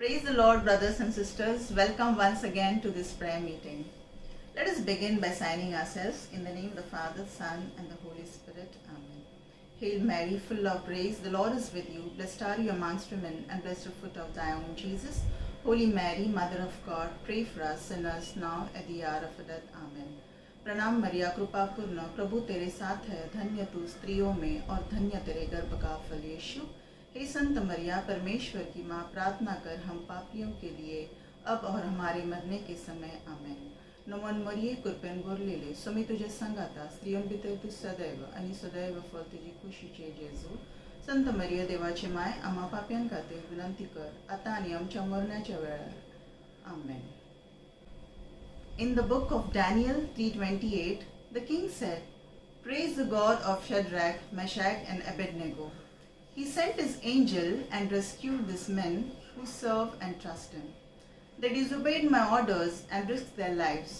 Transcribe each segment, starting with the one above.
Praise the Lord, brothers and sisters. Welcome once again to this prayer meeting. Let us begin by signing ourselves in the name of the Father, Son, and the Holy Spirit. Amen. Hail Mary, full of grace, the Lord is with you. Blessed are you amongst women, and blessed the fruit of thy womb, Jesus. Holy Mary, Mother of God, pray for us sinners now at the hour of our death. Amen. प्रणाम मरिया कृपा पूर्ण प्रभु तेरे साथ है, धन्य तू स्त्रियों में और धन्य तेरे गर्भ का फल यीशु। हे संत मरिया, परमेश्वर की माँ, प्रार्थना कर हम पापियों के लिए अब और हमारे मरने के समय। आमेन. नमन मरिये कृपेन गोरलेले स्वामी तुझे संगाता स्त्रियों भितर तू सदैव आणि सदैव फळ तुझी कुशीचे जेजू. संत मरिया देवाचे माय, आम्हा पाप्यांखातीर विनंती कर, आता आणि आमच्या मरणाच्या वेळार. आमेन. In the book of Daniel 3:28, the king said, "Praise the God of Shadrach, Meshach, and Abednego. He sent his angel and rescued these men who serve and trust him. They disobeyed my orders and risked their lives,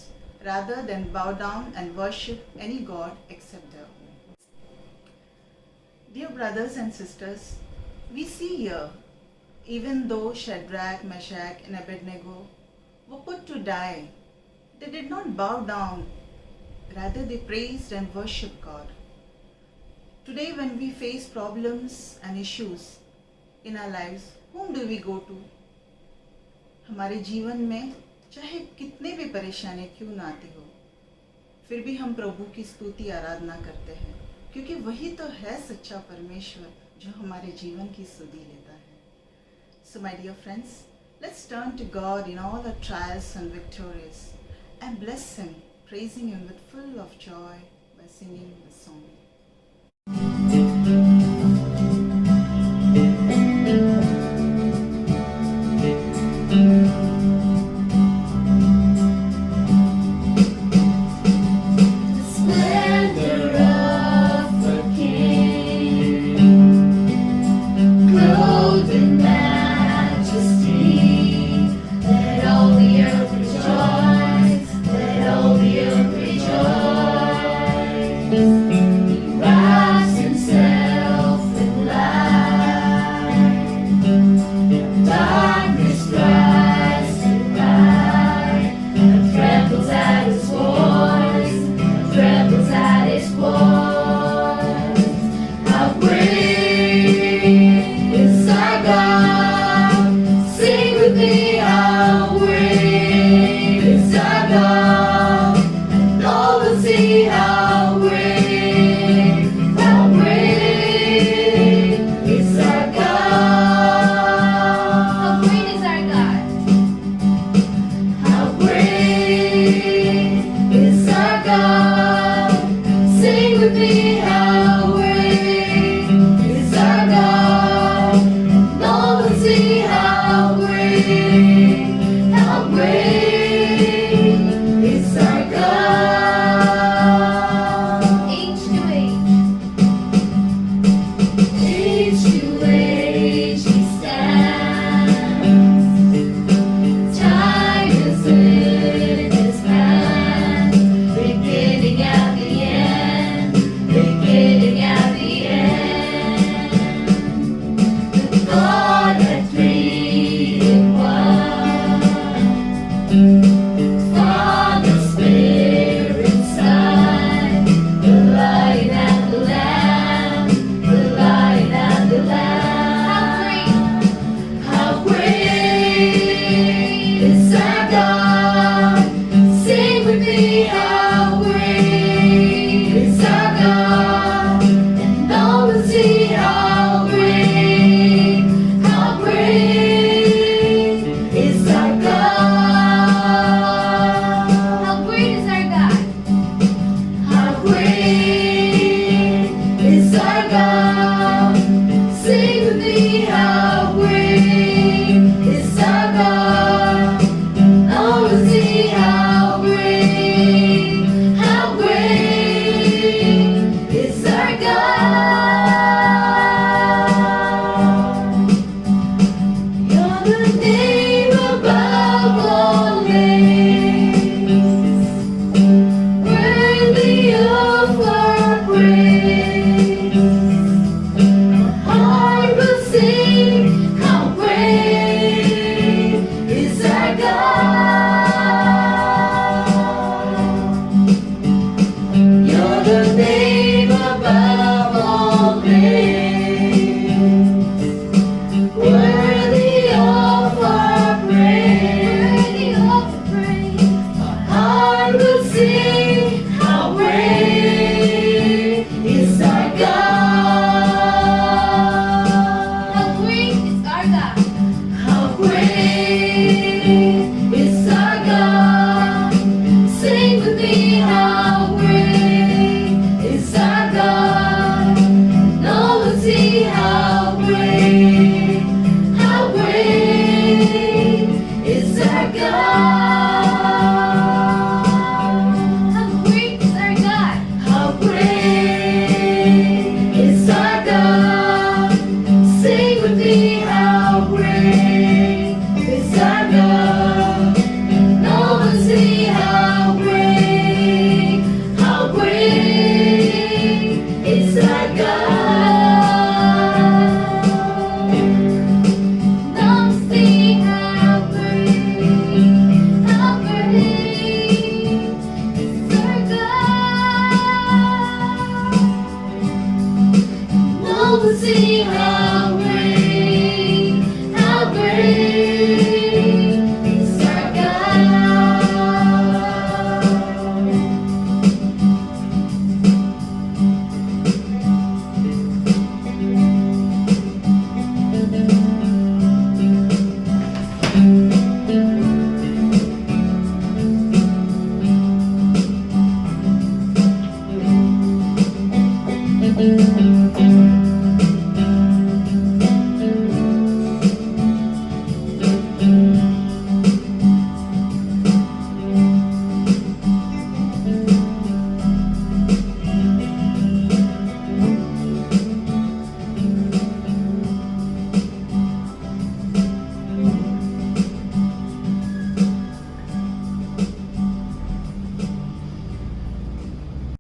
rather than bow down and worship any god except their own." Dear brothers and sisters, we see here, even though Shadrach, Meshach, and Abednego were put to die, they did not bow down, rather they praised and worshipped God. Today when we face problems and issues in our lives, whom do we go to? हमारे जीवन में चाहे कितने भी परेशानी क्यों ना आती हो, फिर भी हम प्रभु की स्तुति आराधना करते हैं, क्योंकि वही तो है सच्चा परमेश्वर जो हमारे जीवन की सुधि लेता है. So my dear friends, let's turn to God in all our trials and victories and bless him, praising him with full of joy by singing the song. Wraps himself see how great is our God. Now we'll see how great is our God. Now we'll see how great is our God. Now we'll see how great is our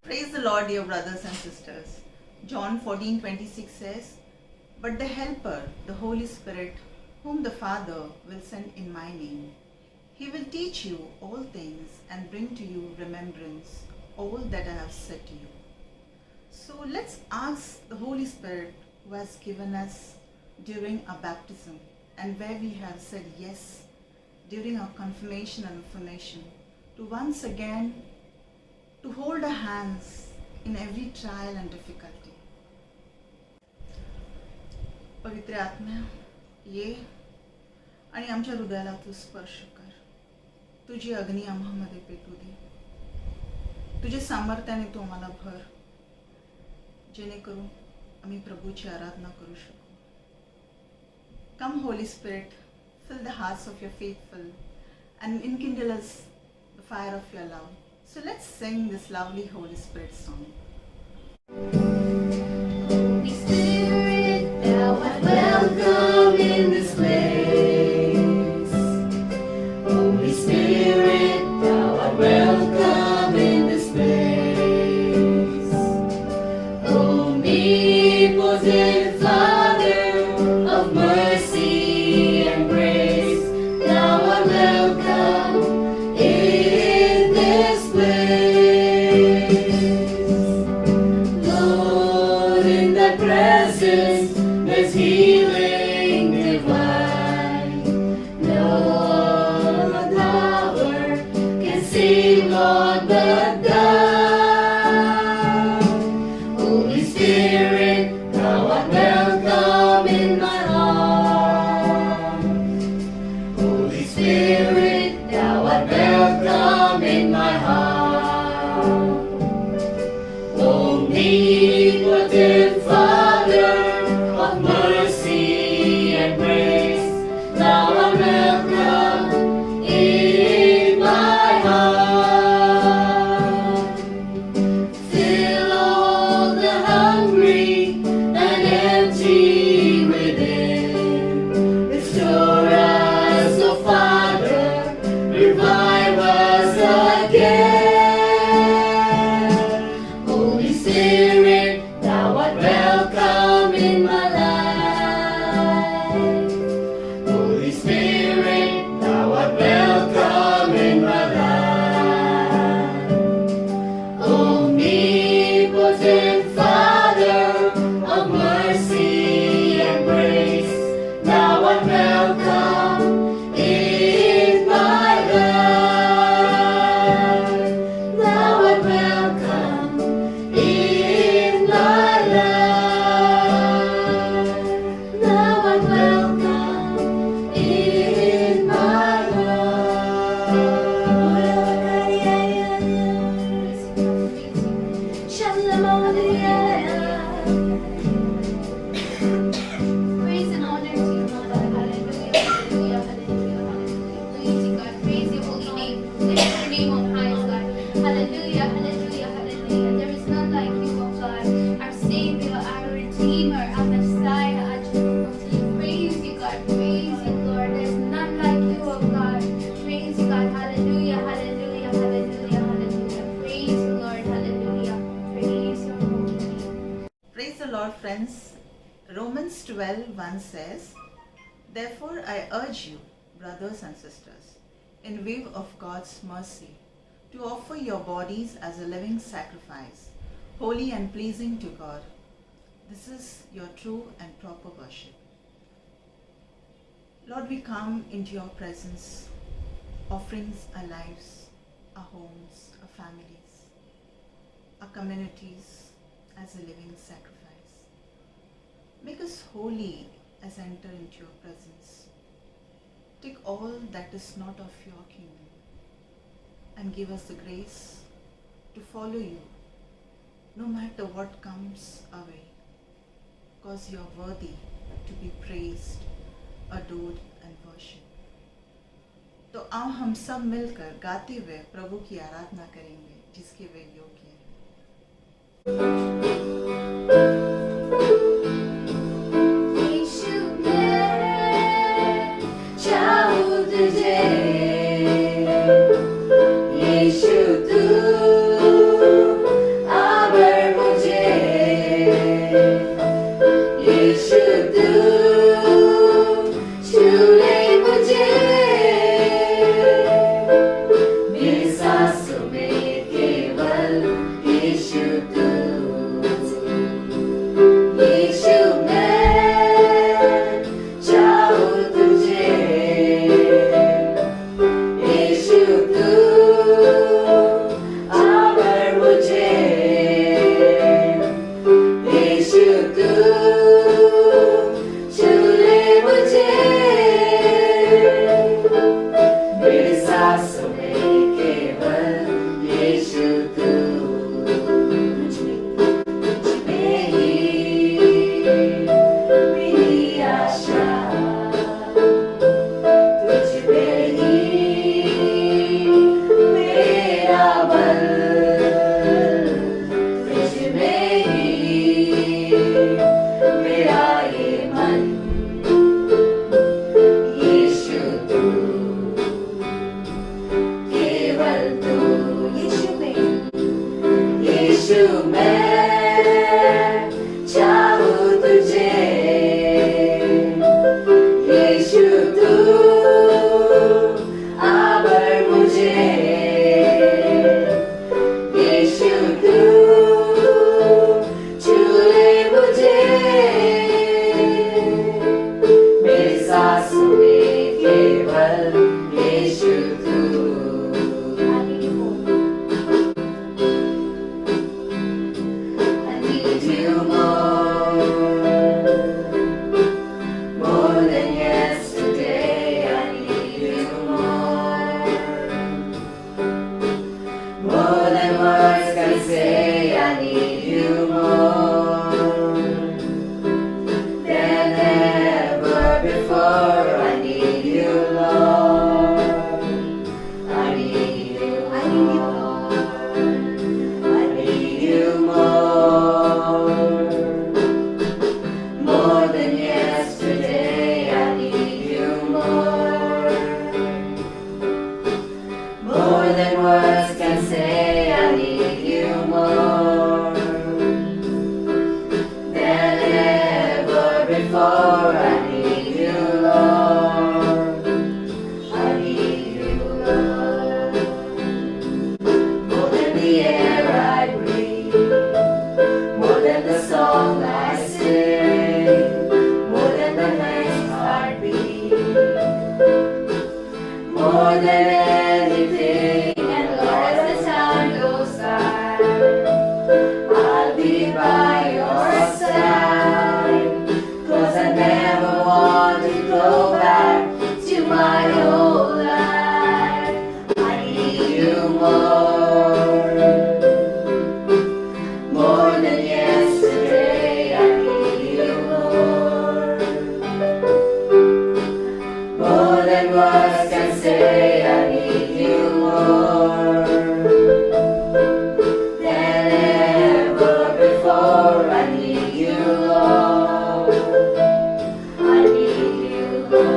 Praise the Lord, dear brothers and sisters. John 14:26 says, "But the Helper, the Holy Spirit, whom the Father will send in my name, he will teach you all things and bring to you remembrance all that I have said to you." So let's ask the Holy Spirit, who has given us during our baptism and where we have said yes during our confirmation and affirmation, to once again to hold our hands in every trial and difficulty. पवित्र आत्मा, ये आणि आमच्या हृदयाला तू स्पर्श कर. तुझी अग्नी आम्हामध्ये पेटू दे. तुझे सामर्थ्याने तू आम्हाला भर, जेणेकरून आम्ही प्रभूची आराधना करू शकू. Come, Holy Spirit, fill the hearts of your faithful and enkindle us the fire of your love. So let's sing this lovely Holy Spirit song. Holy Spirit, thou art welcome in this place. Holy Spirit, thou art welcome in this place. Omnipotent Father of mercy and grace, thou art welcome in this place. Lord, friends, Romans 12:1 says, "Therefore I urge you, brothers and sisters, in view of God's mercy, to offer your bodies as a living sacrifice, holy and pleasing to God. This is your true and proper worship." Lord, we come into your presence, offerings our lives, our homes, our families, our communities as a living sacrifice. Make us holy as I enter into your presence. Take all that is not of your kingdom and give us the grace to follow you no matter what comes our way, because you are worthy to be praised, adored and worshipped. तो आओ हम सब मिलकर गाते हुए प्रभु की आराधना करेंगे जिसके वे योग्य हैं। यीशु मैं चाहूँ तुझे, यीशु तू आवर मुझे, यीशु तू छू ले मुझे, मेरी सांसों में केवल यीशु तू, यीशु मैं चाहूँ तुझे, यीशु तू आवर मुझे, यीशु तू छू ले मुझे, मेरी सांसों में केवल यीशु तू, तुझ में ही मेरी आशा, तुझ में ही मेरा बल, तुझ में ही मेरा ये मन, यीशु तू, केवल तू, यीशु मैं चाहूँ तुझे, यीशु तू आवर मुझे, यीशु तू छू ले मुझे, मेरी सांसों में केवल यीशु तू। I need you more than yesterday. I need you more than words can say. I need you more than ever before. I need you, Lord. I need you, Lord. I need you more than yesterday. I need you more than words can say. I need you more than ever before. I need you, Lord. I need you, Lord. More than the air I breathe, more than the song I sing, more than the night's heartbeat, more than anything. And Lord, as the time goes by, I'll be by your side, 'cause I never want to go back to my old life. I need you more than yesterday. I need you more than words can say. I need you more than ever before. I need you, Lord. I need you, Lord.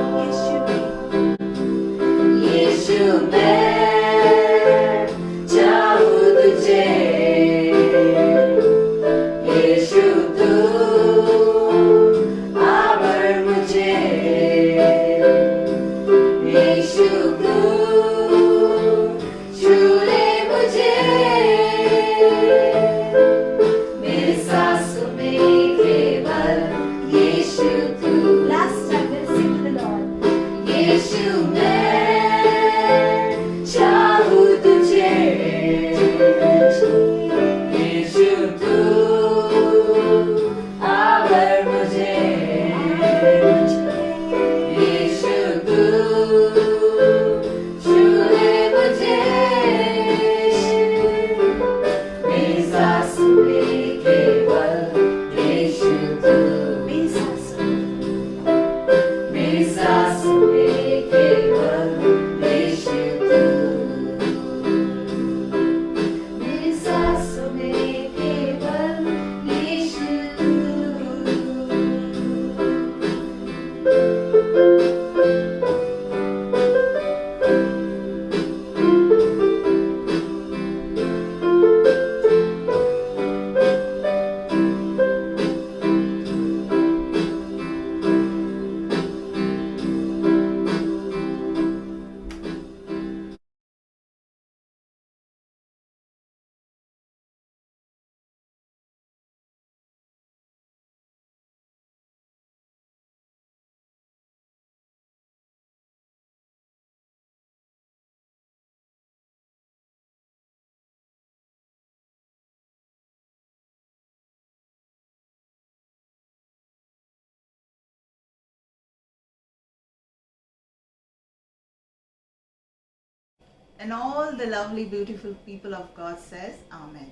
And all the lovely, beautiful people of God says, Amen.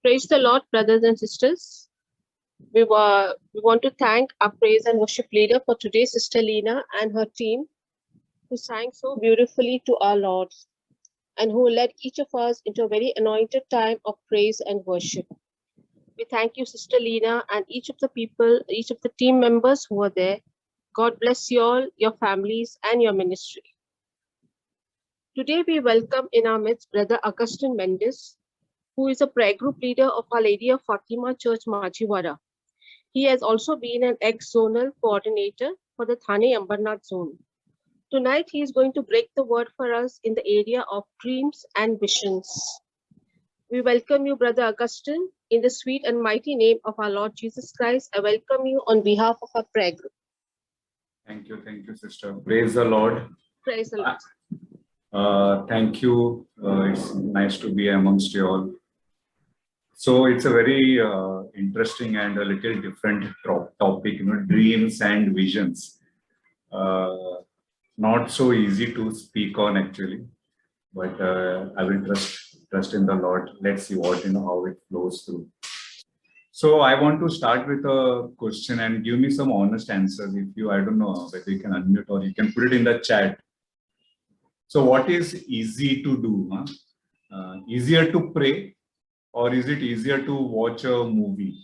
Praise the Lord, brothers and sisters. We want to thank our praise and worship leader for today, Sister Lena and her team, who sang so beautifully to our Lord and who led each of us into a very anointed time of praise and worship. We thank you, Sister Lena, and each of the people, each of the team members who were there. God bless you all, your families, and your ministry. Today, we welcome in our midst Brother Augustine Mendes, who is a prayer group leader of Our Lady of Fatima Church, Machiwara. He has also been an ex-zonal coordinator for the Thane Ambarnath zone. Tonight, he is going to break the word for us in the area of dreams and visions. We welcome you, Brother Augustine, in the sweet and mighty name of our Lord Jesus Christ. I welcome you on behalf of our prayer group. Thank you, sister. Praise the Lord. Praise the Lord. Thank you. It's nice to be amongst you all. So it's a very interesting and a little different topic, dreams and visions. Not so easy to speak on actually, but I will trust in the Lord. Let's see what how it flows through. So I want to start with a question and give me some honest answers. If you, I don't know whether you can unmute or you can put it in the chat. So what is easy to do? Easier to pray, or is it easier to watch a movie?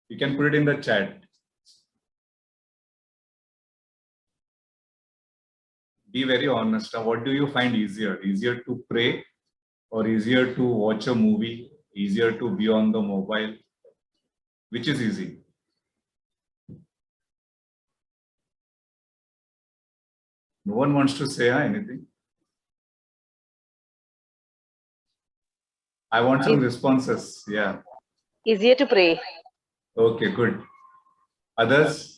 You can put it in the chat. Be very honest. What do you find easier? Easier to pray, or easier to watch a movie? Easier to be on the mobile? Which is easy? No one wants to say anything. I want some responses. Yeah. Easier to pray. Okay, good. Others?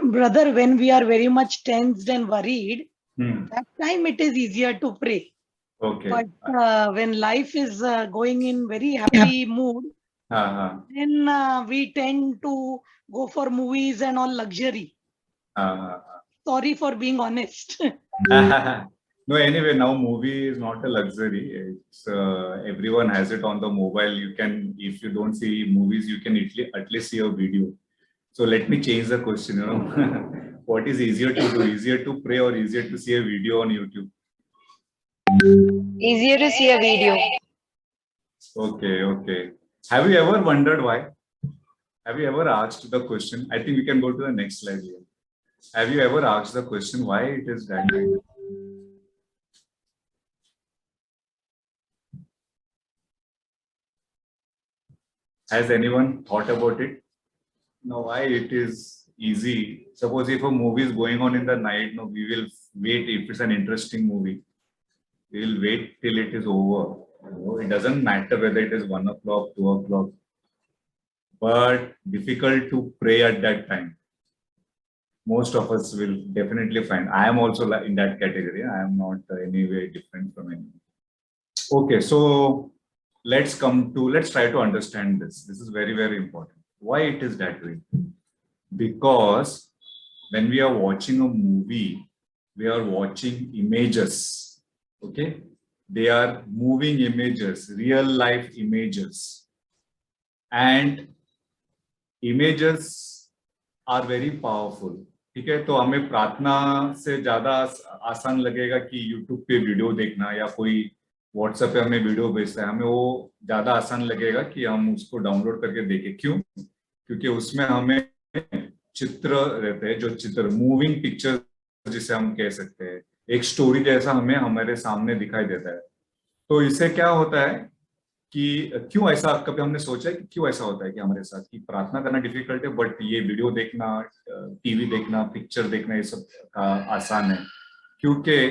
Brother, when we are very much tensed and worried, that time it is easier to pray. Okay. But when life is going in very happy mood, then we tend to go for movies and all luxury. Sorry for being honest. No, anyway, now movie is not a luxury. It's everyone has it on the mobile. You can, if you don't see movies, you can at least see a video. So let me change the question. What is easier to do? Easier to pray or easier to see a video on YouTube? Easier to see a video. Okay. Have you ever wondered why? Have you ever asked the question? I think we can go to the next slide here. Have you ever asked the question why it is that way? Has anyone thought about it? No, why it is easy? Suppose if a movie is going on in the night, no, we will wait. If it's an interesting movie, we will wait till it is over. It doesn't matter whether it is 1 o'clock, 2 o'clock, but difficult to pray at that time. Most of us will definitely find. I am also in that category. I am not any way different from anyone. Okay, so let's try to understand this. This is very, very important. Why it is that way? Because when we are watching a movie, we are watching images. Okay, they are moving images, real life images, and images are very powerful. ठीक है, तो हमें प्रार्थना से ज्यादा आसान लगेगा कि YouTube पे वीडियो देखना या कोई WhatsApp पे हमें वीडियो भेजता है, हमें वो ज्यादा आसान लगेगा कि हम उसको डाउनलोड करके देखें. क्यों? क्योंकि उसमें हमें चित्र रहते हैं, जो चित्र मूविंग पिक्चर जिसे हम कह सकते हैं, एक स्टोरी जैसा हमें हमारे सामने दिखाई देता है. तो इससे क्या होता है कि क्यों ऐसा, कभी हमने सोचा है कि क्यों ऐसा होता है कि हमारे साथ कि प्रार्थना करना डिफिकल्ट है बट ये वीडियो देखना, टीवी देखना, पिक्चर देखना, ये सब आसान है. क्योंकि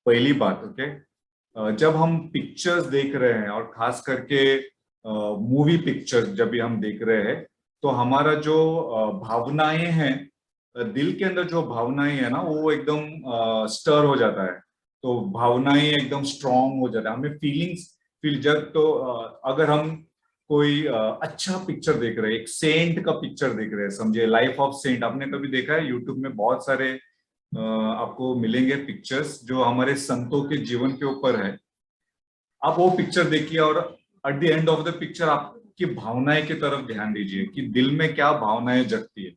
पहली बात, ओके, जब हम पिक्चर्स देख रहे हैं और खास करके मूवी पिक्चर्स जब भी हम देख रहे हैं, तो हमारा जो भावनाएं हैं, दिल के अंदर जो भावनाएं है ना, वो एकदम स्टर हो जाता है. तो भावनाएं एकदम स्ट्रांग हो जाता है, हमें फीलिंग्स फील जब तो अगर हम कोई अच्छा पिक्चर देख रहे हैं, एक सेंट का पिक्चर देख रहे हैं, समझिए लाइफ ऑफ सेंट, आपने कभी देखा है? यूट्यूब में बहुत सारे आपको मिलेंगे पिक्चर्स जो हमारे संतों के जीवन के ऊपर है। आप वो पिक्चर देखिए और at the end of the picture आपकी भावनाएं की तरफ ध्यान दीजिए कि दिल में क्या भावनाएं जगती है।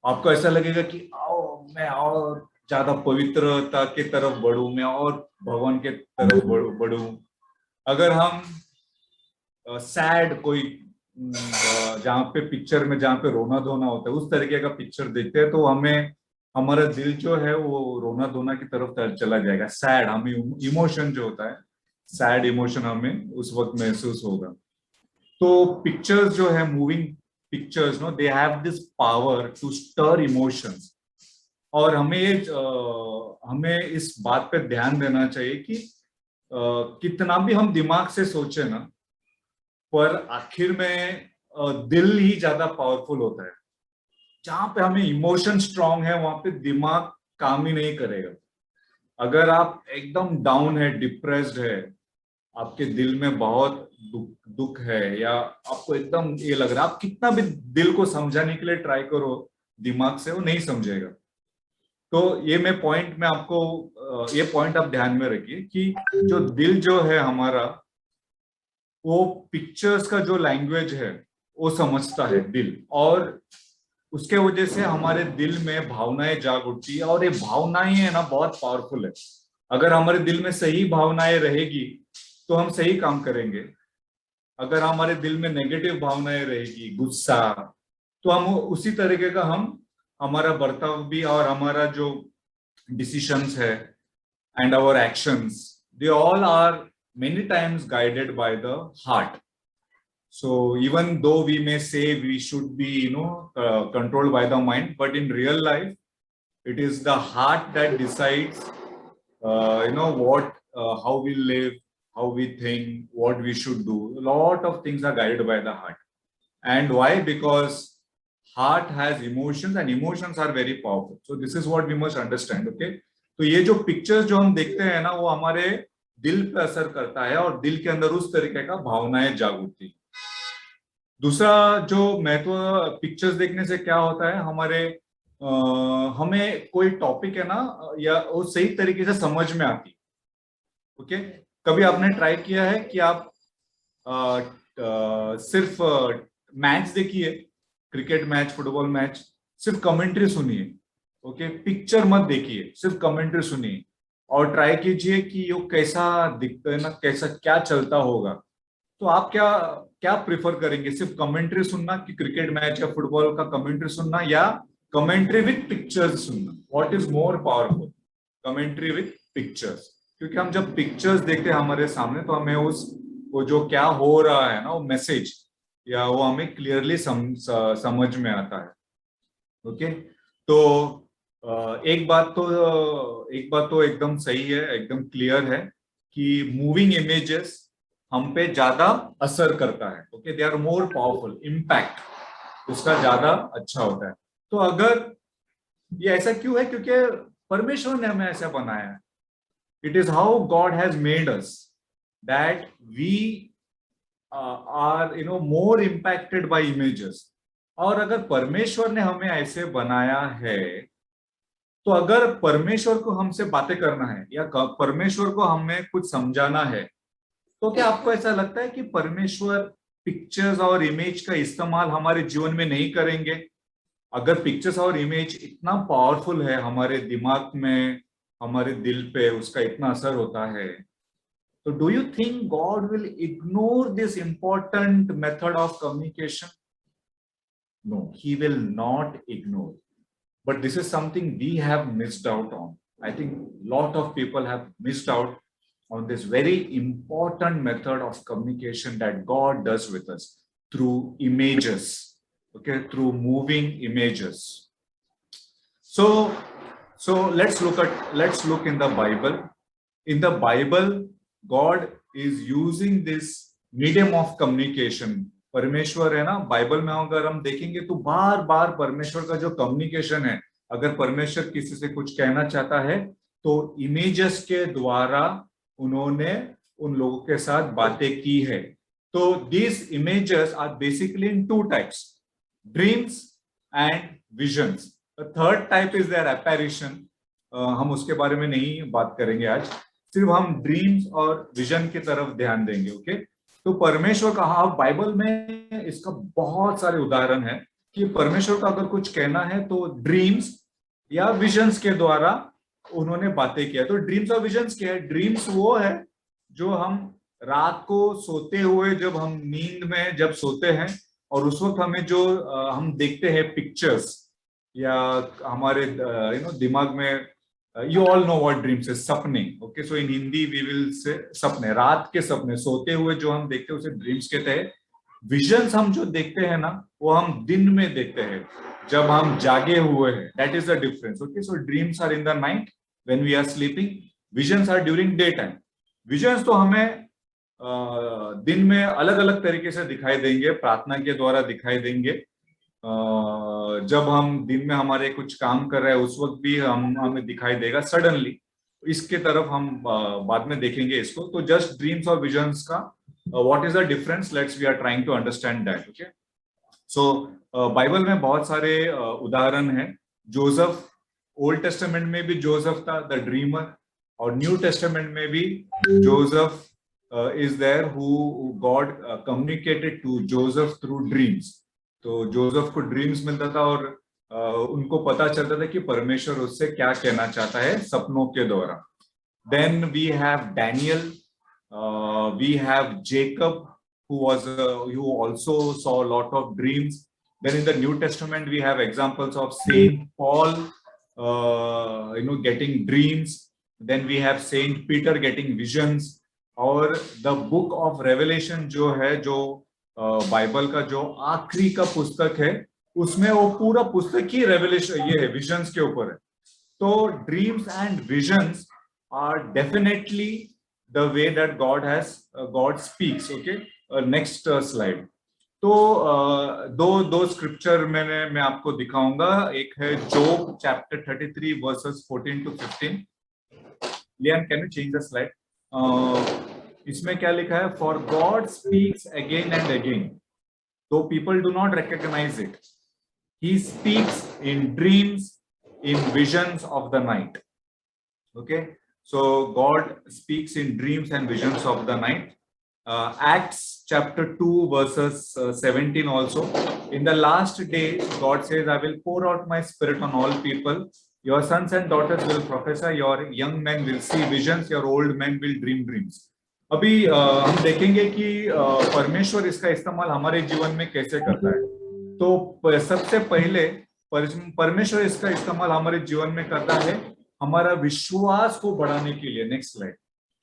आपको ऐसा लगेगा कि आओ मैं और ज्यादा पवित्रता की तरफ बढ़ूं, मैं और भगवान के तरफ बढ़ूं। अगर हम सैड कोई जहाँ पे पिक्चर में जहाँ पे रोना धोना होता है उस तरीके का पिक्चर देखते हैं तो हमें हमारा दिल जो है वो रोना धोना की तरफ चला जाएगा। सैड हमें इमोशन जो होता है, सैड इमोशन हमें उस वक्त महसूस होगा। तो पिक्चर्स जो है, moving pictures no, they have this power to stir emotions. और हमें इस बात पे ध्यान देना चाहिए कि कितना भी हम दिमाग से सोचे ना, पर आखिर में दिल ही ज्यादा पावरफुल होता है। जहां पे हमें इमोशन स्ट्रांग है वहां पे दिमाग काम ही नहीं करेगा। अगर आप एकदम डाउन है, डिप्रेस्ड है, आपके दिल में बहुत दुख है, या आपको एकदम ये लग रहा है, आप कितना भी दिल को समझाने के लिए ट्राई करो दिमाग से, वो नहीं समझेगा। तो ये मैं आपको ये पॉइंट आप ध्यान में रखिए कि जो दिल जो है हमारा, वो पिक्चर्स का जो लैंग्वेज है वो समझता है दिल, और उसके वजह से हमारे दिल में भावनाएं जाग उठती है। और ये भावनाएं है ना बहुत पावरफुल है। अगर हमारे दिल में सही भावनाएं रहेगी तो हम सही काम करेंगे। अगर हमारे दिल में नेगेटिव भावनाएं रहेगी, गुस्सा, तो हम उसी तरीके का हमारा बर्ताव भी और हमारा जो डिसीशंस है and our actions, they all are many times guided by the heart. So even though we may say we should be controlled by the mind, but in real life it is the heart that decides how we live, how we think, what we should do. A lot of things are guided by the heart. And why? Because heart has emotions and emotions are very powerful. So this is what we must understand. Okay, तो ये जो pictures जो हम देखते हैं ना, वो हमारे दिल पे असर करता है और दिल के अंदर उस तरीके का भावनाएं जाग उठती है। दूसरा जो महत्व पिक्चर्स देखने से क्या होता है, हमें कोई टॉपिक है ना, या वो सही तरीके से समझ में आती है। ओके, कभी आपने ट्राई किया है कि आप सिर्फ मैच देखिए, क्रिकेट मैच, फुटबॉल मैच, सिर्फ कमेंट्री सुनिए। ओके, पिक्चर मत देखिए, सिर्फ कमेंट्री सुनिए और ट्राई कीजिए कि ये कैसा दिखता है ना, कैसा क्या चलता होगा। तो आप क्या प्रेफर करेंगे, सिर्फ कमेंट्री सुनना कि क्रिकेट मैच या फुटबॉल का कमेंट्री सुनना, या कमेंट्री विथ पिक्चर्स सुनना? What is more powerful, commentary with pictures? क्योंकि हम जब पिक्चर्स देखते हैं हमारे सामने तो हमें वो जो क्या हो रहा है ना, वो मैसेज या वो हमें क्लियरली समझ में आता है। ओके, तो एक बात तो एकदम सही है, एकदम क्लियर है कि मूविंग इमेजेस हम पे ज्यादा असर करता है। Okay, they are more powerful, impact उसका ज्यादा अच्छा होता है। तो अगर ये ऐसा क्यों है? क्योंकि परमेश्वर ने हमें ऐसा बनाया है। It is how God has made us that we are more impacted by images. और अगर परमेश्वर ने हमें ऐसे बनाया है, तो अगर परमेश्वर को हमसे बातें करना है या परमेश्वर को हमें कुछ समझाना है, तो क्या आपको ऐसा लगता है कि परमेश्वर पिक्चर्स और इमेज का इस्तेमाल हमारे जीवन में नहीं करेंगे? अगर पिक्चर्स और इमेज इतना पावरफुल है हमारे दिमाग में, हमारे दिल पे उसका इतना असर होता है, तो do you think God will ignore this important method of communication? No, he will not ignore. But this is something we have missed out on. I think a lot of people have missed out on this very important method of communication that God does with us through images, okay, through moving images. So let's look in the Bible. In the Bible, God is using this medium of communication. परमेश्वर है ना, Bible में अगर हम देखेंगे तो बार बार परमेश्वर का जो कम्युनिकेशन है, अगर परमेश्वर किसी से कुछ कहना चाहता है तो इमेजेस के द्वारा उन्होंने उन लोगों के साथ बातें की है। तो these images are basically in two types, dreams and visions. The third type is their apparition. हम उसके बारे में नहीं बात करेंगे आज, सिर्फ हम ड्रीम्स और विजन की तरफ ध्यान देंगे। ओके, तो परमेश्वर का, हाँ, बाइबल में इसका बहुत सारे उदाहरण है कि परमेश्वर का अगर कुछ कहना है तो ड्रीम्स या विजन्स के द्वारा उन्होंने बातें किया। तो ड्रीम्स और विजन्स क्या है? ड्रीम्स वो है जो हम रात को सोते हुए, जब हम नींद में जब सोते हैं और उस वक्त हमें जो हम देखते हैं पिक्चर्स या हमारे दिमाग में, you all know what dreams है, सपने। Okay, so in Hindi we will say सपने, रात के सपने, सोते हुए जो हम देखते हैं उसे ड्रीम्स कहते हैं। विजन्स हम जो देखते हैं ना, वो हम दिन में देखते हैं जब हम जागे हुए हैं, that is the difference. Okay, so dreams are in the night when we are sleeping, visions are during day time. Visions तो हमें दिन में अलग अलग तरीके से दिखाई देंगे, प्रार्थना के द्वारा दिखाई देंगे, जब हम दिन में हमारे कुछ काम कर रहे हैं उस वक्त भी हमें दिखाई देगा सडनली। इसके तरफ हम बाद में देखेंगे इसको। तो जस्ट ड्रीम्स और विजन्स का what is the difference, let's we are trying to understand that. Okay, so Bible में बहुत सारे उदाहरण हैं। जोसेफ, ओल्ड टेस्टामेंट में भी जोसेफ था द ड्रीमर, और न्यू टेस्टामेंट में भी Joseph is there who God communicated to Joseph through dreams. तो जोसेफ को ड्रीम्स मिलता था और उनको पता चलता था कि परमेश्वर उससे क्या कहना चाहता है सपनों के द्वारा। Then we have Daniel, we have Jacob who also saw a lot of dreams. Then in the New Testament we have examples of Saint Paul, getting dreams. Then we have Saint Peter getting visions. और the book of revelation जो है, जो Bible का जो आखिरी का पुस्तक है, उसमें वो पूरा पुस्तक ही रेवलेशन, ये है, विजन्स के ऊपर है। तो dreams and visions are definitely the way that God speaks. Okay, next slide. तो दो स्क्रिप्चर मैं आपको दिखाऊंगा। एक है Job chapter 33 verses 14 to 15। Leon, can you change the slide? इसमें क्या लिखा है? For God speaks again and again, though people do not recognise it, he speaks in dreams, in visions of the night. Okay, so God speaks in dreams and visions of the night. Acts chapter 2 verses 17 also, in the last days God says, I will pour out my spirit on all people. Your sons and daughters will prophesy, your young men will see visions, your old men will dream dreams. अभी हम देखेंगे कि परमेश्वर इसका इस्तेमाल हमारे जीवन में कैसे करता है। तो सबसे पहले परमेश्वर इसका इस्तेमाल हमारे जीवन में करता है हमारा विश्वास को बढ़ाने के लिए। Next slide.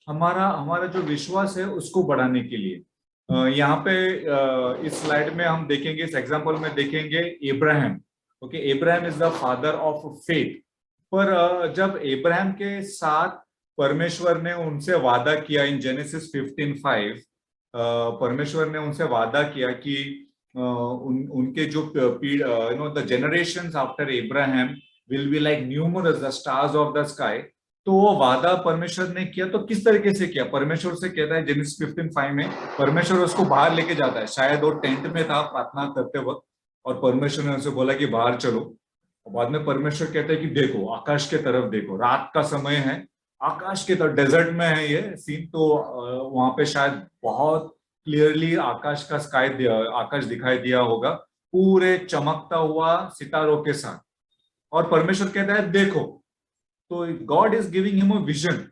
हमारा जो विश्वास है उसको बढ़ाने के लिए। यहाँ पे इस स्लाइड में हम देखेंगे, इस एग्जाम्पल में देखेंगे Ibrahim. Okay, Ibrahim is the father of faith. पर जब इब्राहिम के साथ परमेश्वर ने उनसे वादा किया इन जेनेसिस 15:5, परमेश्वर ने उनसे वादा किया कि उनके जो the generations after Ibrahim will be like numerous the stars of the sky. तो वो वादा परमेश्वर ने किया। तो किस तरीके से किया? परमेश्वर से कहता है जेनेसिस 15:5 में, परमेश्वर उसको बाहर लेके जाता है। शायद वो टेंट में था प्रार्थना करते वक्त और परमेश्वर ने उनसे बोला कि बाहर चलो। बाद में परमेश्वर कहता है कि देखो, आकाश के तरफ देखो, रात का समय है, आकाश के तरफ, डेजर्ट में है ये सीन। तो वहां पे शायद बहुत क्लियरली आकाश दिखाई दिया होगा, पूरे चमकता हुआ सितारों के साथ। और परमेश्वर कहता है देखो। तो God is giving him a vision.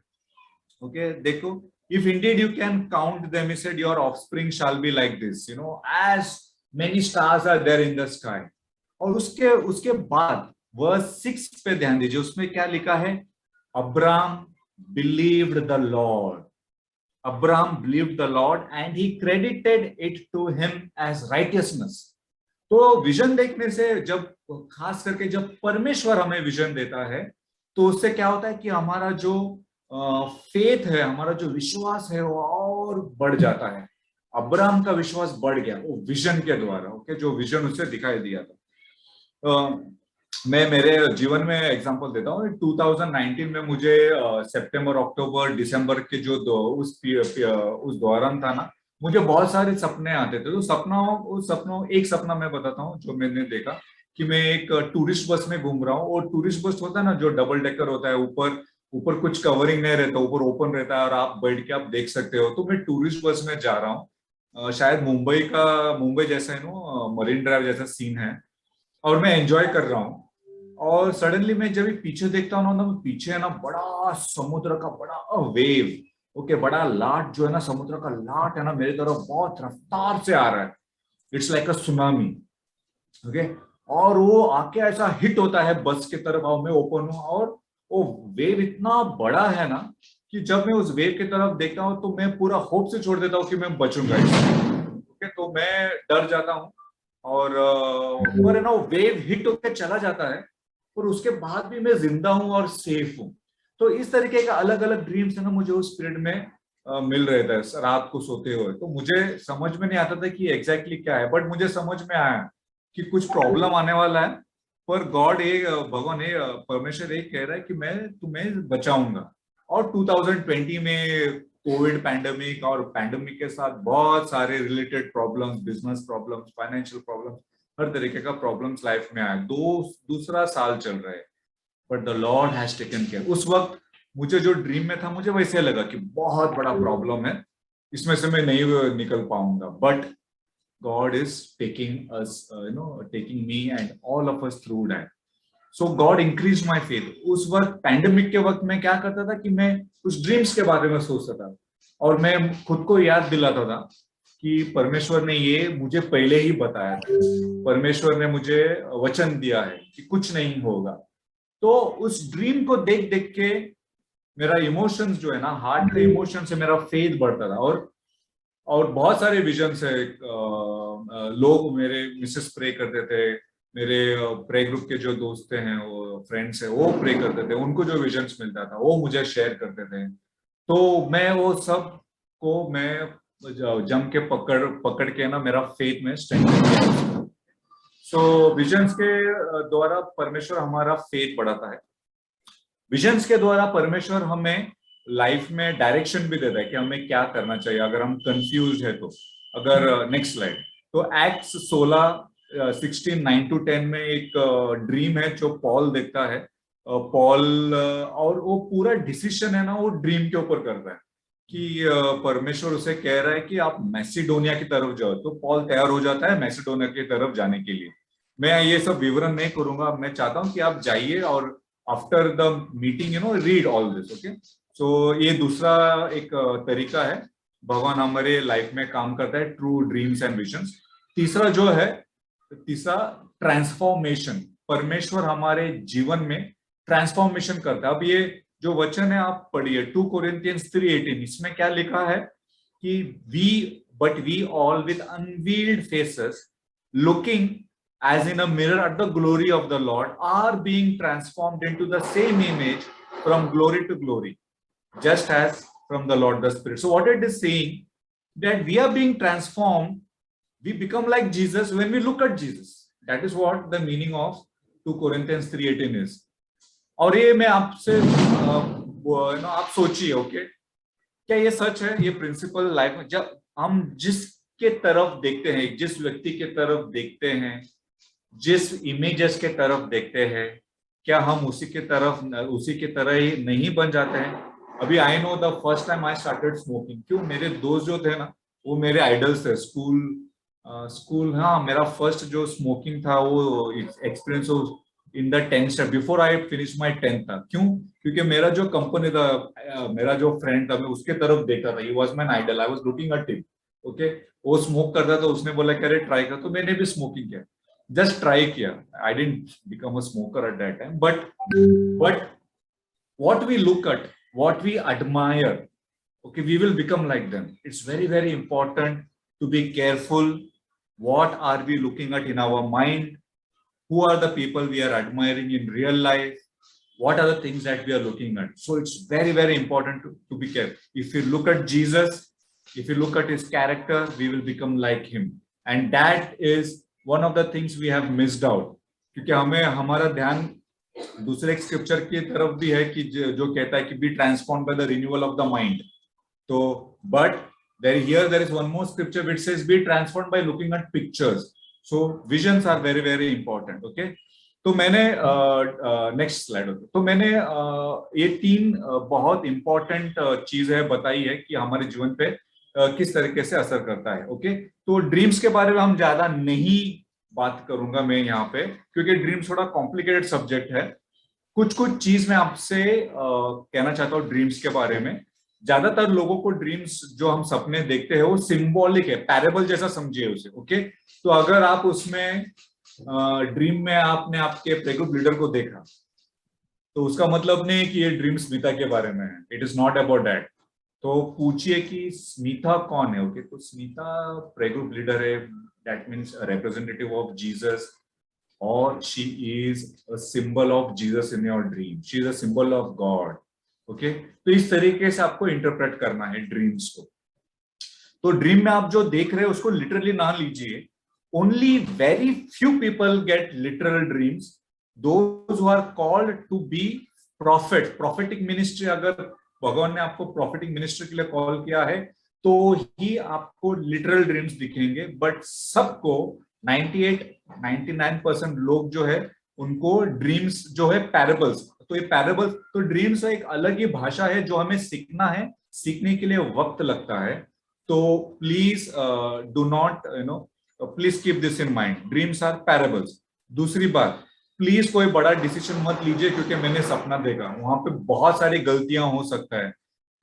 Okay, देखो, if indeed you can count them, he said your offspring shall be like this, as many stars are there in the sky. और उसके बाद वर्स 6 पे ध्यान दीजिए, उसमें क्या लिखा है? Abraham believed the Lord, Abraham believed the Lord and he credited it to him as righteousness. तो विजन देखने से, जब खास करके जब परमेश्वर हमें विजन देता है, तो उससे क्या होता है कि हमारा जो फेथ है, हमारा जो विश्वास है वो और बढ़ जाता है। अब्राहम का विश्वास बढ़ गया वो विजन के द्वारा। ओके, जो विजन उसे दिखाई दिया था। मैं मेरे जीवन में एग्जांपल देता हूँ। 2019 में मुझे सितंबर, अक्टूबर, दिसंबर के जो उस दौरान था ना, मुझे बहुत सारे सपने आते थे। तो एक सपना मैं बताता हूँ जो मैंने देखा, कि मैं एक टूरिस्ट बस में घूम रहा हूँ। और टूरिस्ट बस होता है ना, जो डबल डेकर होता है, ऊपर ऊपर कुछ कवरिंग नहीं रहता, ऊपर ओपन रहता है और आप बैठ के आप देख सकते हो। तो मैं टूरिस्ट बस में जा रहा हूँ, शायद मुंबई जैसा है नो, मरीन ड्राइव जैसा सीन है, और मैं एंजॉय कर रहा हूँ। और सडनली मैं जब पीछे देखता हूँ ना, पीछे है ना बड़ा समुद्र का बड़ा वेव, ओके, बड़ा लाट जो है ना, समुद्र का लाट है ना, मेरी तरफ बहुत रफ्तार से आ रहा है। It's like a tsunami, okay. और वो आके ऐसा हिट होता है बस के तरफ, और मैं ओपन हूँ, और वो वेव इतना बड़ा है ना कि जब मैं उस वेव की तरफ देखता हूँ तो मैं पूरा होप से छोड़ देता हूँ कि मैं बचूंगा, ओके। तो मैं डर जाता हूँ, और पर है ना वो वेव हिट होकर चला जाता है, और उसके बाद भी मैं जिंदा हूँ और सेफ हूँ। तो इस तरीके का अलग अलग ड्रीम्स है ना मुझे उस पीरियड में मिल रहे थे रात को सोते हुए। तो मुझे समझ में नहीं आता था कि एग्जैक्टली क्या है, बट मुझे समझ में आया कि कुछ प्रॉब्लम आने वाला है, पर गॉड भगवान परमेश्वर कह रहा है कि मैं तुम्हें बचाऊंगा। और 2020 में कोविड पैंडेमिक, और पैंडेमिक के साथ बहुत सारे related problems, business problems, financial problems, हर तरीके का प्रॉब्लम्स लाइफ में आया। दूसरा साल चल रहा है, but the Lord has taken care. उस वक्त मुझे जो ड्रीम में था, मुझे वैसे लगा कि बहुत बड़ा प्रॉब्लम है, इसमें से मैं नहीं निकल पाऊंगा, but God is taking us, taking me and all of us through that. So God increased my faith. उस वक्त पैंडेमिक के वक्त मैं क्या करता था कि मैं उस ड्रीम्स के बारे में सोचता था, और मैं खुद को याद दिलाता था कि परमेश्वर ने ये मुझे पहले ही बताया था, परमेश्वर ने मुझे वचन दिया है कि कुछ नहीं होगा। तो उस ड्रीम को देख देख के मेरा इमोशंस जो है ना, हार्ट का इमोशन से मेरा फेथ बढ़ता था। और बहुत सारे विजन है, लोग मेरे मिसेस प्रे करते थे, मेरे प्रे ग्रुप के जो दोस्त हैं, वो फ्रेंड्स है, वो प्रे करते थे, उनको जो विजन्स मिलता था वो मुझे शेयर करते थे। तो मैं वो सब को मैं जम के पकड़ के ना मेरा फेथ में स्ट्रेंथन किया। सो विजन्स के द्वारा परमेश्वर हमारा फेथ बढ़ाता है। विजन्स के द्वारा परमेश्वर हमें लाइफ में डायरेक्शन भी देता है कि हमें क्या करना चाहिए अगर हम कंफ्यूज है तो। अगर नेक्स्ट स्लाइड, तो एक्ट्स 16 9-10 में एक ड्रीम है जो पॉल देखता है। पॉल और वो पूरा डिसीजन है ना वो ड्रीम के ऊपर करता है कि परमेश्वर उसे कह रहा है कि आप मैसिडोनिया की तरफ जाओ। तो पॉल तैयार हो जाता है मैसिडोनिया की तरफ जाने के लिए। मैं ये सब विवरण नहीं करूंगा, मैं चाहता हूं कि आप जाइए और after the meeting read all this, okay. So ये दूसरा एक तरीका है भगवान हमारे लाइफ में काम करता है, ट्रू ड्रीम्स एंड विजन्स। तीसरा ट्रांसफॉर्मेशन, परमेश्वर हमारे जीवन में ट्रांसफॉर्मेशन करता है। अब ये जो वचन है आप पढ़िए 2 Corinthians 3:18, इसमें क्या लिखा है कि we all with unveiled faces looking as in a mirror at the glory of the Lord are being transformed into the same image from glory to glory, just as from the Lord the Spirit. So what it is saying, that we are being transformed, we become like Jesus when we look at Jesus. That is what the meaning of 2 Corinthians 3:18 is. और ये मैं आपसे आप सोचिए, okay, क्या ये सच है? ये प्रिंसिपल लाइफ में जब हम जिसके तरफ देखते हैं, जिस व्यक्ति के तरफ देखते हैं, जिस इमेजेस के तरफ देखते हैं, क्या हम उसी के तरह ही नहीं बन जाते हैं? अभी I know the first time I started smoking, क्यों? मेरे दोस्त जो थे ना वो मेरे आइडल्स थे। स्कूल हाँ, मेरा फर्स्ट जो स्मोकिंग था वो experience in the 10th before I finish my 10th था। क्यों? क्योंकि मेरा जो कंपनी था, मेरा जो फ्रेंड था, मैं उसके तरफ देखता था। He was my idol, I was looking at him, okay. वो स्मोक करता था, उसने बोला अरे ट्राई कर, तो मैंने भी स्मोकिंग किया, जस्ट ट्राई किया। I didn't become a smoker at that time, but what we look at, what we admire, okay, we will become like them. It's very, very important to be careful. What are we looking at in our mind? Who are the people we are admiring in real life? What are the things that we are looking at? So it's very, very important to be careful. If you look at Jesus, if you look at his character, we will become like him. And that is one of the things we have missed out. क्योंकि हमें हमारा ध्यान दूसरे एक scripture की तरफ भी है कि जो कहता है कि be transformed by the renewal of the mind. तो but there is one more scripture which says be transformed by looking at pictures. So visions are very very important. Okay, तो मैंने नेक्स्ट स्लाइड. तो मैंने ये 3 बहुत important चीजें बताई है कि हमारे जीवन पे किस तरीके से असर करता है. ओके, तो ड्रीम्स के बारे में हम ज्यादा नहीं बात करूंगा मैं यहाँ पे, क्योंकि ड्रीम्स थोड़ा कॉम्प्लिकेटेड सब्जेक्ट है. कुछ चीज मैं आपसे कहना चाहता हूँ ड्रीम्स के बारे में. ज्यादातर लोगों को ड्रीम्स जो हम सपने देखते हैं वो सिंबॉलिक है, पैरेबल जैसा समझिए उसे. ओके, तो अगर आप उसमें ड्रीम में आपने आपके प्ले ग्रुप लीडर को देखा तो उसका मतलब नहीं है कि ये ड्रीम स्मिता के बारे में है. It is not about that. तो पूछिए कि स्मिता कौन है. ओके, तो स्मिता प्ले ग्रुप लीडर है. That means representative of Jesus, और she is a symbol of Jesus in your dream. She is a symbol of God. Okay, तो इस तरीके से आपको इंटरप्रेट करना है ड्रीम्स को. तो ड्रीम में आप जो देख रहे हैं उसको लिटरली ना लीजिए. Only very few people get literal dreams. Those who are called to be profit, prophetic ministry. अगर भगवान ने आपको प्रोफेटिक मिनिस्ट्री के लिए कॉल किया है तो ही आपको लिटरल ड्रीम्स दिखेंगे. बट सबको 98-99% लोग जो है उनको ड्रीम्स जो है पैरेबल्स. तो ये पैरेबल्स, तो ड्रीम्स एक अलग ही भाषा है जो हमें सीखना है. सीखने के लिए वक्त लगता है. तो please do not please keep this in mind. Dreams are parables. दूसरी बात, प्लीज कोई बड़ा डिसीजन मत लीजिए क्योंकि मैंने सपना देखा. वहां पे बहुत सारी गलतियां हो सकता है.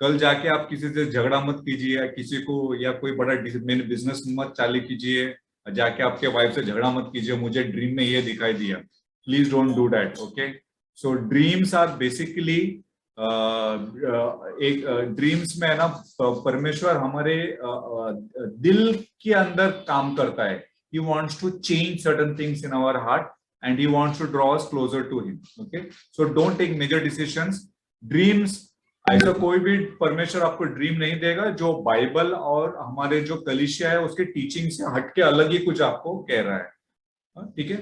कल जाके आप किसी से झगड़ा मत कीजिए, या किसी को, या कोई बड़ा बिजनेस मत चालू कीजिए. जाके आपके वाइफ से झगड़ा मत कीजिए, मुझे ड्रीम में ये दिखाई दिया. Please don't do that. Okay, so dreams are basically एक ड्रीम्स में है ना, परमेश्वर हमारे दिल के अंदर काम करता है. He wants to change certain things in our heart and he wants to draw us closer to him. Okay, so don't take major decisions. Dreams, ऐसा कोई भी परमेश्वर आपको ड्रीम नहीं देगा जो बाइबल और हमारे जो कलीसिया है उसके टीचिंग से हटके अलग ही कुछ आपको कह रहा है. ठीक है,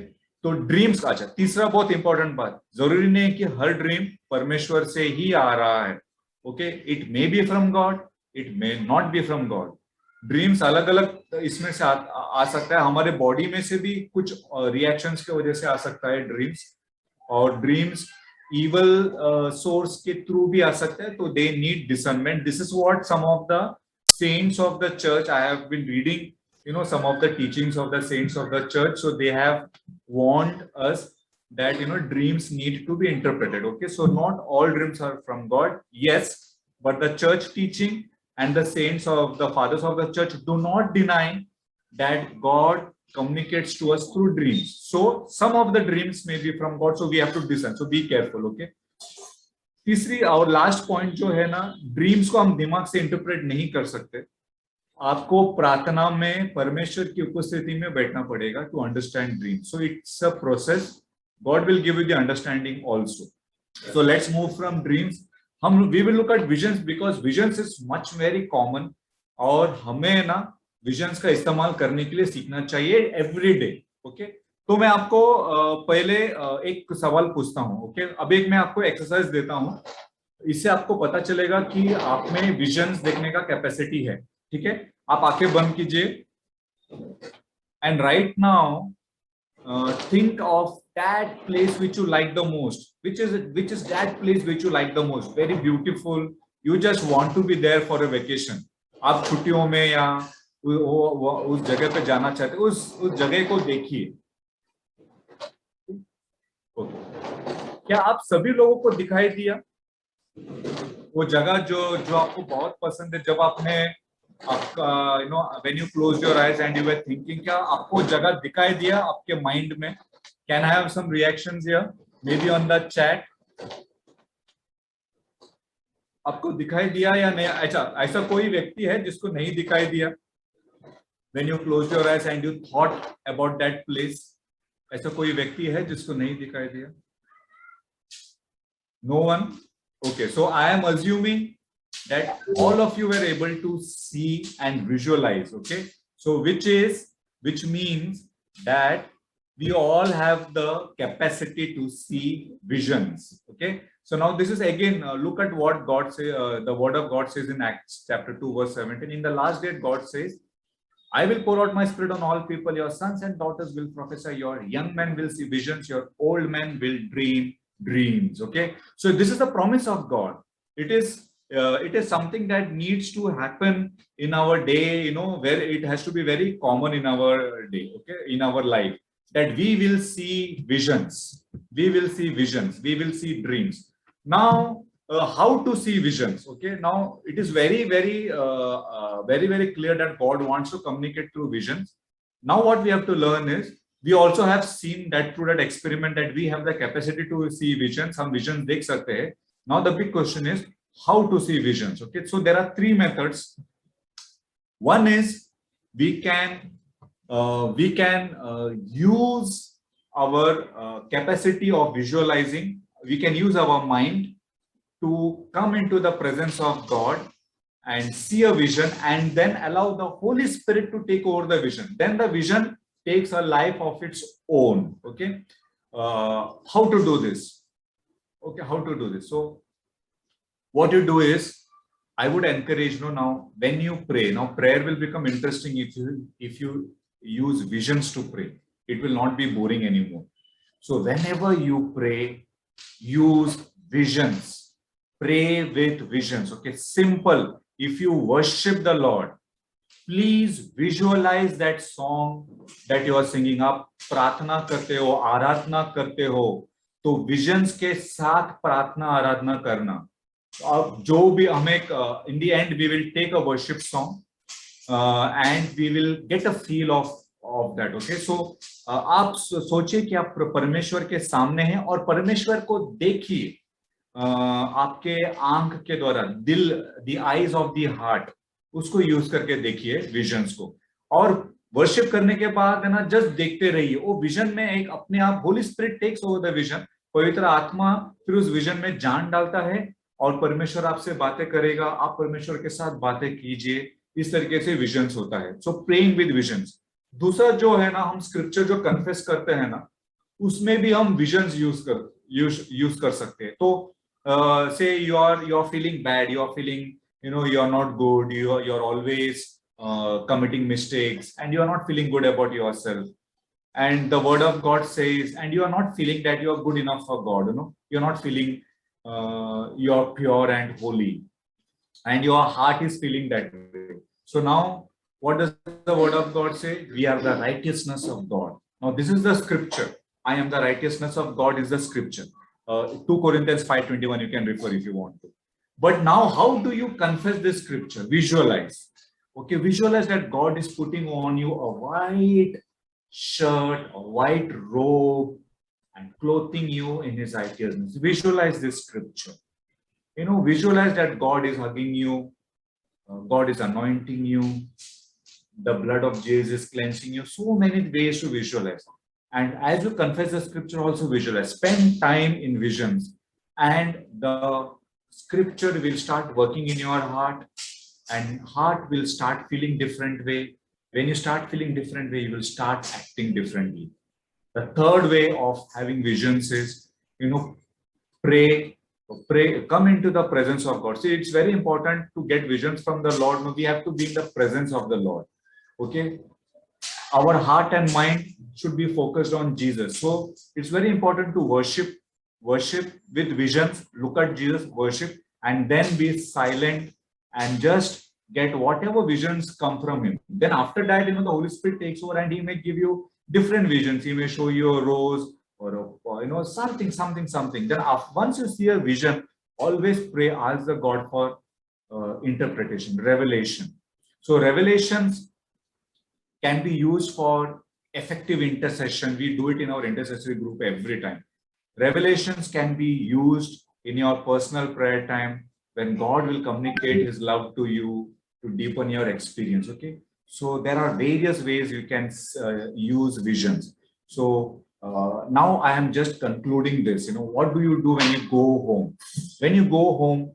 तो ड्रीम्स. अच्छा, तीसरा बहुत इंपॉर्टेंट बात, जरूरी नहीं है कि हर ड्रीम परमेश्वर से ही आ रहा है. Okay, it may be from God, it may not be from God. Dreams अलग अलग इसमें से आ सकता है. हमारे बॉडी में से भी कुछ रिएक्शंस की वजह से आ सकता है ड्रीम्स. और ड्रीम्स इवल सोर्स के थ्रू भी आ सकता है. तो they need discernment. This is what some of the saints of the church, I have been reading some of the teachings of the saints of the church. So they have warned us that dreams need to be interpreted. Okay, so not all dreams are from God, yes, but the church teaching and the saints of the fathers of the church do not deny that God communicates to us through dreams. So some of the dreams may be from God, so we have to discern. So be careful. Okay, तीसरी और last point जो है ना, dreams को हम दिमाग से interpret नहीं कर सकते. आपको प्रार्थना में परमेश्वर की उपस्थिति में बैठना पड़ेगा to understand dream. So it's a process. God will give you the understanding also. So let's move from dreams. We will look at visions because visions is much very common. और हमें ना विजन्स का इस्तेमाल करने के लिए सीखना चाहिए एवरी डे. ओके, तो मैं आपको पहले एक सवाल पूछता हूँ. ओके, अब एक मैं आपको एक्सरसाइज देता हूँ. इससे आपको पता चलेगा कि आप में विजन्स देखने का कैपेसिटी है. ठीक है, आप आंखें बंद कीजिए and right now think of that place which you like the most. Which is that place which you like the most, very beautiful, you just want to be there for a vacation. आप छुट्टियों में या उस जगह पे जाना चाहते, उस जगह को देखिए. क्या आप सभी लोगों को दिखाई दिया वो जगह जो आपको बहुत पसंद है? जब आपने आपका when you closed your eyes and you were thinking, क्या आपको जगह दिखाई दिया आपके माइंड में? Can I have some reactions here? Maybe on the chat. आपको दिखाई दिया या नहीं? अच्छा, ऐसा कोई व्यक्ति है जिसको नहीं दिखाई दिया? When you closed your eyes and you thought about that place, ऐसा कोई व्यक्ति है जिसको नहीं दिखाई दिया? No one? Okay, so I am assuming that all of you were able to see and visualize. Okay, so which means that we all have the capacity to see visions. Okay. So now this is again, look at what God says, the word of God says in Acts chapter 2, verse 17. In the last day, God says, I will pour out my spirit on all people. Your sons and daughters will prophesy. Your young men will see visions. Your old men will dream dreams. Okay. So this is the promise of God. It is something that needs to happen in our day, where it has to be very common in our day. Okay. In our life, that we will see visions. We will see visions. We will see dreams. Now, how to see visions? Okay, now it is very, very clear that God wants to communicate through visions. Now, what we have to learn is, we also have seen that through that experiment that we have the capacity to see visions. Some visions dekh sakte hai. Now, the big question is how to see visions. Okay, so there are three methods. One is we can use our capacity of visualizing. We can use our mind to come into the presence of God and see a vision, and then allow the Holy Spirit to take over the vision. Then the vision takes a life of its own. Okay. How to do this? Okay, how to do this? So what you do is, I would encourage, now when you pray, now prayer will become interesting if you use visions to pray. It will not be boring anymore. So whenever you pray, use visions. Pray with visions. Okay, simple. If you worship the Lord, please visualize that song that you are singing. आप प्रार्थना करते हो, आराधना करते हो, तो visions के साथ प्रार्थना आराधना करना. अब जो भी हमें in the end we will take a worship song and we will get a feel of that. Okay, so आप सोचिए कि आप परमेश्वर के सामने हैं और परमेश्वर को देखिए आपके आंख के द्वारा, दिल, the eyes of the heart, उसको यूज करके देखिए विजन्स को. और वर्शिप करने के बाद है ना, जस्ट देखते रहिए. वो विजन में एक अपने आप Holy Spirit takes over the vision. पवित्र आत्मा फिर उस विजन में जान डालता है और परमेश्वर आपसे बातें करेगा. आप परमेश्वर के साथ बातें कीजिए. इस तरीके से विजन्स होता है. सो प्रेइंग विद विजन्स. दूसरा जो है ना, हम स्क्रिप्चर जो कन्फेस करते हैं ना, उसमें भी हम विजन्स यूज कर सकते हैं. तो say you are feeling bad, you are feeling, you are not good, you're always committing mistakes, and you are not feeling good about yourself, and the word of God says, and you are not feeling that you are good enough for God, you're not feeling you are pure and holy, and your heart is feeling that way. So now what does the word of God say? We are the righteousness of God. Now this is the scripture. I am the righteousness of God is the scripture. 2 Corinthians 5:21, you can refer if you want to. But now how do you confess this scripture? Visualize. Okay, visualize that God is putting on you a white shirt, a white robe, and clothing you in his righteousness. Visualize this scripture. Visualize that God is hugging you, God is anointing you, the blood of Jesus is cleansing you. So many ways to visualize. And as you confess the scripture, also visualize. Spend time in visions, and the scripture will start working in your heart, and heart will start feeling different way. When you start feeling different way, you will start acting differently. The third way of having visions is, pray, come into the presence of God. See, it's very important to get visions from the Lord. No, we have to be in the presence of the Lord. Okay. Our heart and mind should be focused on Jesus. So it's very important to worship with visions, look at Jesus, worship, and then be silent and just get whatever visions come from him. Then after that, the Holy Spirit takes over and he may give you different visions. He may show you a rose or something. Then once you see a vision, always pray, ask the God for interpretation, revelation. So revelations can be used for effective intercession. We do it in our intercessory group every time. Revelations can be used in your personal prayer time when God will communicate his love to you to deepen your experience. Okay. So there are various ways you can use visions. So now I am just concluding this. What do you do when you go home? When you go home,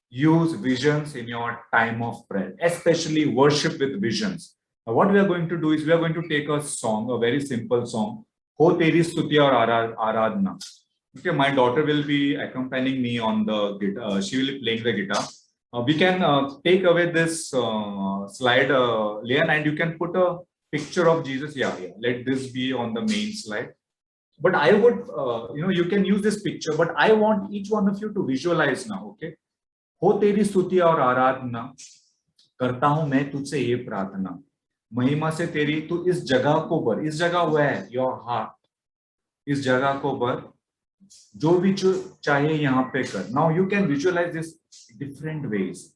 use visions in your time of prayer, especially worship with visions. Now, what we are going to do is we are going to take a song, a very simple song, हो तेरी स्तुति और आराधना. Okay, my daughter will be accompanying me on the guitar. She will be playing the guitar. We can take away this slide, Leon, and you can put a picture of Jesus. Yeah. Let this be on the main slide. But I would, you can use this picture, but I want each one of you to visualize now, okay? हो तेरी स्तुति और आराधना, करता हूं मैं तुझसे ये प्रार्थना, महिमा से तेरी तू इस जगह को भर. इस जगह हुआ है योर हार्ट. इस जगह को भर, जो भी चाहे यहाँ पे कर. Now you can visualize this different ways.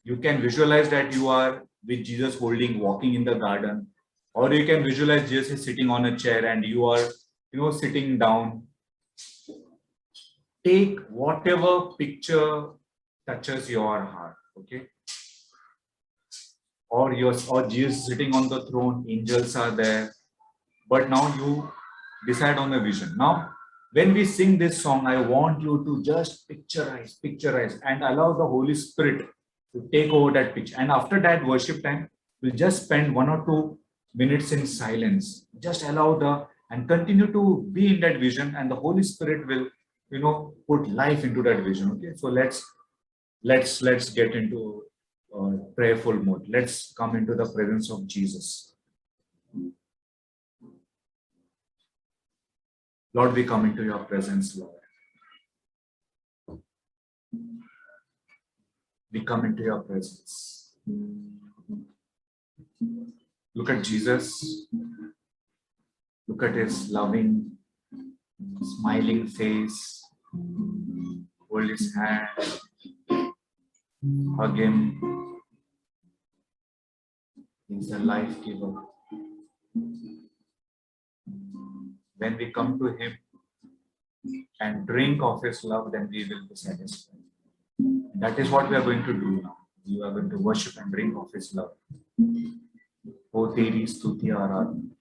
You can visualize that you are with Jesus walking in the garden, or you can visualize Jesus sitting on a chair and you are, sitting down. Take whatever picture touches your heart, okay? Or Jesus sitting on the throne, angels are there. But now you decide on a vision. Now, when we sing this song, I want you to just picturize and allow the Holy Spirit to take over that picture. And after that worship time, we'll just spend 1 or 2 minutes in silence. Just allow and continue to be in that vision, and the Holy Spirit will, put life into that vision. Okay, so let's get into prayerful mode. Let's come into the presence of Jesus. Lord, we come into your presence, Lord. We come into your presence. Look at Jesus. Look at his loving, smiling face. Hold his hand. Hug him. He's a life giver. When we come to him and drink of his love, then we will be satisfied. That is what we are going to do now. We are going to worship and drink of his love. O teri stuti aradhana.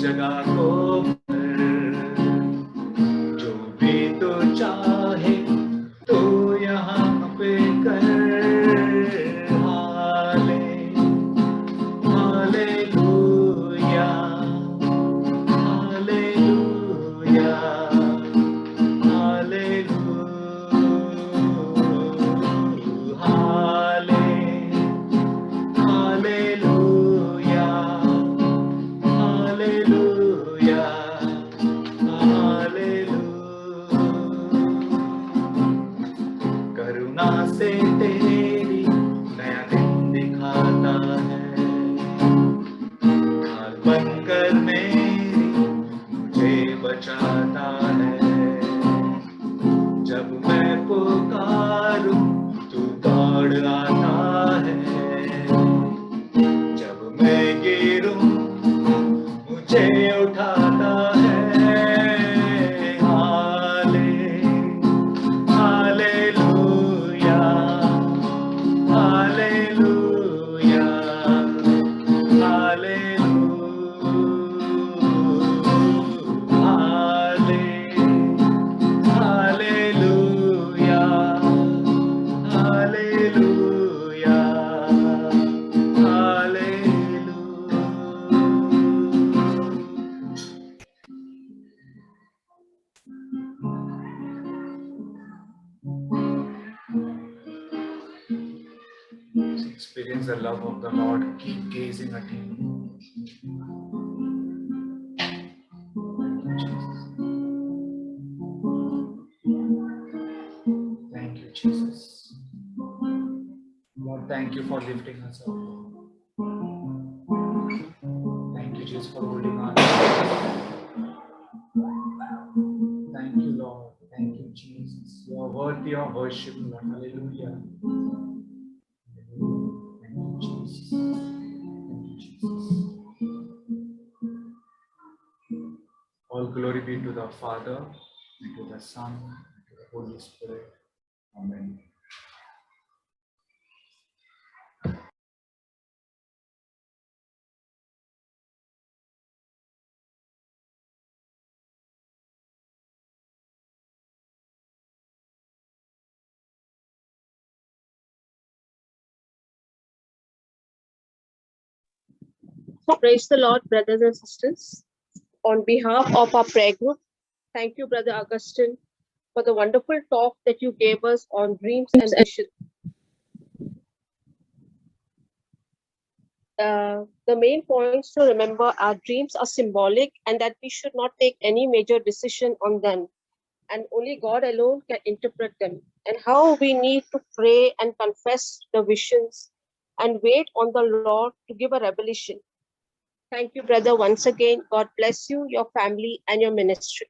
जगह को जो भी तो चाहे तो यहाँ पे कर. हालेलुया, हालेलुया, से तेरी नया दिन दिखाता है. हार बनकर मेरी मुझे बचाता है. जब मैं पुकारूं तू दौड़ आता है. जब मैं गिरूं मुझे उठाता है. Experience the love of the Lord. Keep gazing at him. Thank you, Jesus. Lord, thank you for lifting us up. Thank you, Jesus, for holding on. Thank you, Lord. Thank you, Jesus. You are worthy of worship, Lord. Hallelujah. Thank you, Jesus. Thank you, Jesus. be to the Father, and to the Son, and to the Holy Spirit. Amen. Praise the Lord, brothers and sisters. On behalf of our prayer group, thank you, Brother Augustine, for the wonderful talk that you gave us on dreams and visions. The main points to remember are dreams are symbolic and that we should not take any major decision on them. And only God alone can interpret them. And how we need to pray and confess the visions and wait on the Lord to give a revelation. Thank you, brother, once again. God bless you, your family, and your ministry.